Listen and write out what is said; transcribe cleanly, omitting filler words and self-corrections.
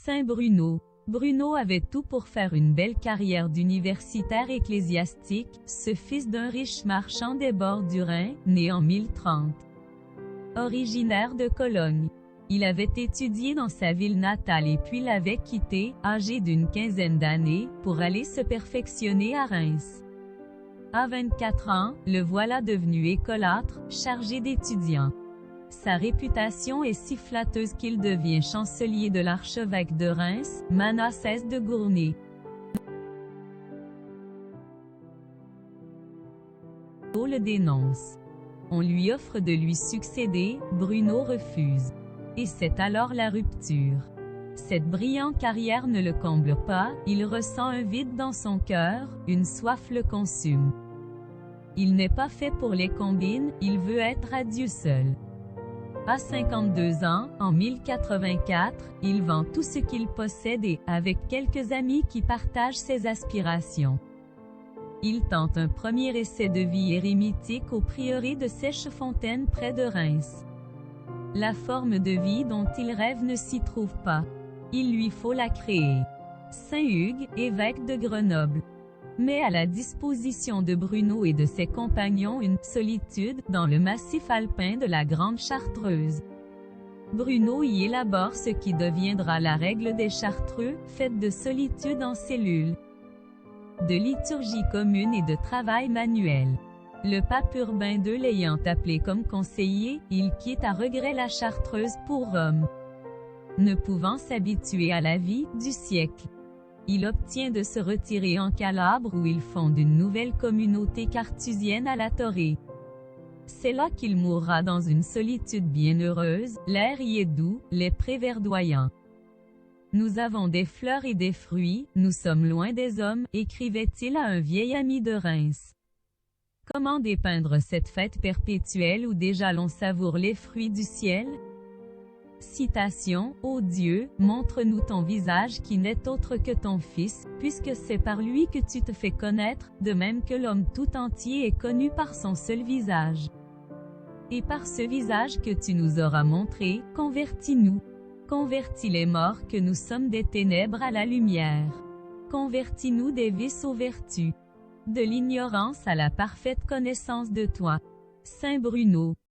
Saint Bruno. Bruno avait tout pour faire une belle carrière d'universitaire ecclésiastique, ce fils d'un riche marchand des bords du Rhin, né en 1030. Originaire de Cologne. Il avait étudié dans sa ville natale et puis l'avait quitté, âgé d'une quinzaine d'années, pour aller se perfectionner à Reims. À 24 ans, le voilà devenu écolâtre, chargé d'étudiants. Sa réputation est si flatteuse qu'il devient chancelier de l'archevêque de Reims, Manassès de Gournay. Bruno le dénonce. On lui offre de lui succéder, Bruno refuse. Et c'est alors la rupture. Cette brillante carrière ne le comble pas, il ressent un vide dans son cœur, une soif le consume. Il n'est pas fait pour les combines, il veut être à Dieu seul. À 52 ans, en 1084, il vend tout ce qu'il possède et, avec quelques amis qui partagent ses aspirations, il tente un premier essai de vie érémitique au prieuré de Sèchefontaine près de Reims. La forme de vie dont il rêve ne s'y trouve pas. Il lui faut la créer. Saint Hugues, évêque de Grenoble, met à la disposition de Bruno et de ses compagnons une solitude dans le massif alpin de la Grande Chartreuse. Bruno y élabore ce qui deviendra la règle des Chartreux, faite de solitude en cellule, de liturgie commune et de travail manuel. Le pape Urbain II l'ayant appelé comme conseiller, il quitte à regret la Chartreuse pour Rome. Ne pouvant s'habituer à la vie du siècle, il obtient de se retirer en Calabre où il fonde une nouvelle communauté carthusienne à la Torée. C'est là qu'il mourra dans une solitude bienheureuse, l'air y est doux, les prés verdoyants. Nous avons des fleurs et des fruits, nous sommes loin des hommes, écrivait-il à un vieil ami de Reims. Comment dépeindre cette fête perpétuelle où déjà l'on savoure les fruits du ciel? Citation, ô Dieu, montre-nous ton visage qui n'est autre que ton Fils, puisque c'est par lui que tu te fais connaître, de même que l'homme tout entier est connu par son seul visage. Et par ce visage que tu nous auras montré, convertis-nous. Convertis les morts que nous sommes des ténèbres à la lumière. Convertis-nous des vices aux vertus, de l'ignorance à la parfaite connaissance de toi. Saint Bruno.